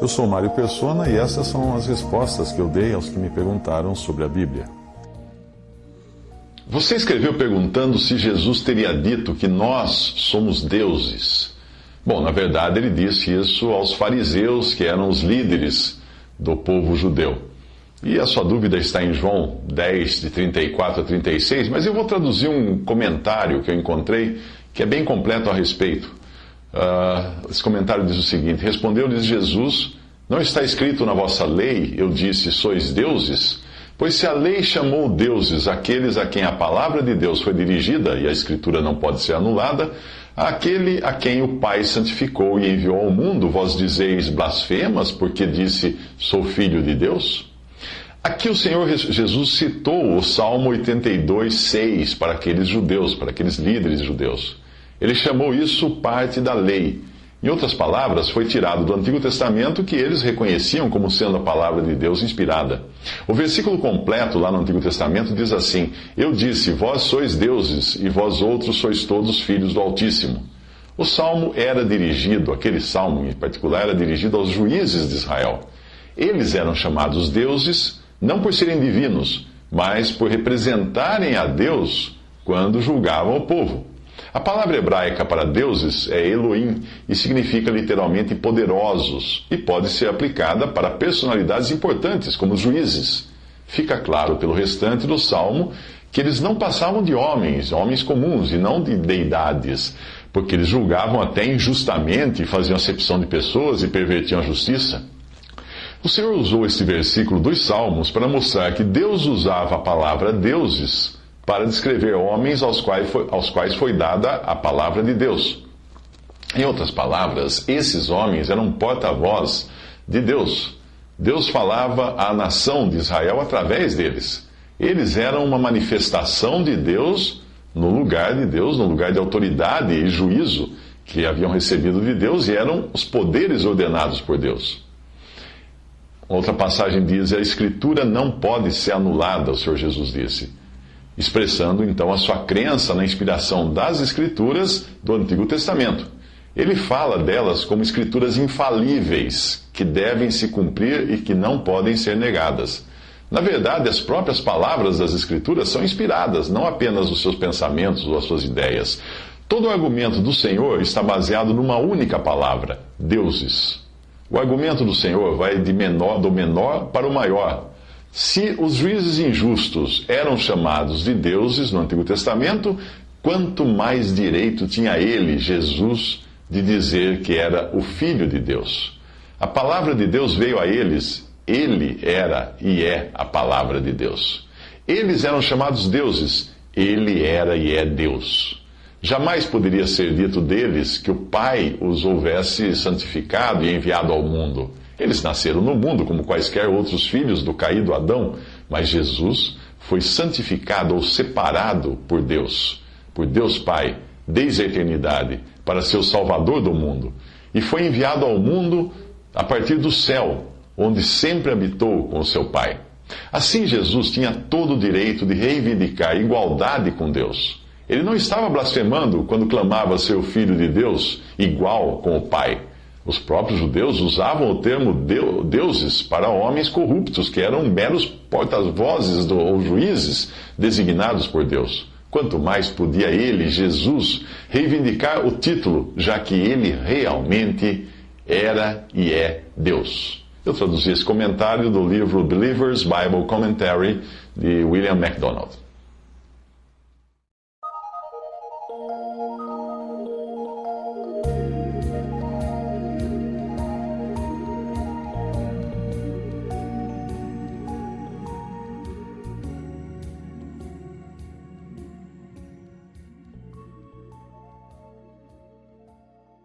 Eu sou Mário Persona e essas são as respostas que eu dei aos que me perguntaram sobre a Bíblia. Você escreveu perguntando se Jesus teria dito que nós somos deuses. Bom, na verdade ele disse isso aos fariseus, que eram os líderes do povo judeu. E a sua dúvida está em João 10, de 34 a 36, mas eu vou traduzir um comentário que eu encontrei, que é bem completo a respeito. Esse comentário diz o seguinte: respondeu-lhes Jesus: não está escrito na vossa lei, eu disse, sois deuses? Pois se a lei chamou deuses aqueles a quem a palavra de Deus foi dirigida, e a Escritura não pode ser anulada, aquele a quem o Pai santificou e enviou ao mundo, vós dizeis blasfemas, porque disse, sou filho de Deus? Aqui o Senhor Jesus citou o Salmo 82, 6 para aqueles judeus, para aqueles líderes judeus. Ele chamou isso parte da lei. Em outras palavras, foi tirado do Antigo Testamento que eles reconheciam como sendo a palavra de Deus inspirada. O versículo completo lá no Antigo Testamento diz assim: eu disse, vós sois deuses, e vós outros sois todos filhos do Altíssimo. O salmo era dirigido, aquele salmo em particular, era dirigido aos juízes de Israel. Eles eram chamados deuses, não por serem divinos, mas por representarem a Deus quando julgavam o povo. A palavra hebraica para deuses é Elohim e significa literalmente poderosos e pode ser aplicada para personalidades importantes, como os juízes. Fica claro pelo restante do salmo que eles não passavam de homens comuns e não de deidades, porque eles julgavam até injustamente, faziam acepção de pessoas e pervertiam a justiça. O Senhor usou este versículo dos Salmos para mostrar que Deus usava a palavra deuses para descrever homens aos quais foi dada a palavra de Deus. Em outras palavras, esses homens eram porta-voz de Deus. Deus falava à nação de Israel através deles. Eles eram uma manifestação de Deus no lugar de Deus, no lugar de autoridade e juízo que haviam recebido de Deus, e eram os poderes ordenados por Deus. Outra passagem diz: a Escritura não pode ser anulada, o Senhor Jesus disse, expressando então a sua crença na inspiração das Escrituras do Antigo Testamento. Ele fala delas como escrituras infalíveis, que devem se cumprir e que não podem ser negadas. Na verdade, as próprias palavras das Escrituras são inspiradas, não apenas os seus pensamentos ou as suas ideias. Todo o argumento do Senhor está baseado numa única palavra: deuses. O argumento do Senhor vai do menor para o maior. Se os juízes injustos eram chamados de deuses no Antigo Testamento, quanto mais direito tinha ele, Jesus, de dizer que era o Filho de Deus. A palavra de Deus veio a eles, ele era e é a palavra de Deus. Eles eram chamados deuses, ele era e é Deus. Jamais poderia ser dito deles que o Pai os houvesse santificado e enviado ao mundo. Eles nasceram no mundo como quaisquer outros filhos do caído Adão, mas Jesus foi santificado ou separado por Deus Pai, desde a eternidade, para ser o Salvador do mundo. E foi enviado ao mundo a partir do céu, onde sempre habitou com o seu Pai. Assim, Jesus tinha todo o direito de reivindicar igualdade com Deus. Ele não estava blasfemando quando clamava ser o Filho de Deus, igual com o Pai. Os próprios judeus usavam o termo deuses para homens corruptos, que eram meros porta-vozes ou juízes designados por Deus. Quanto mais podia ele, Jesus, reivindicar o título, já que ele realmente era e é Deus. Eu traduzi esse comentário do livro Believer's Bible Commentary, de William MacDonald.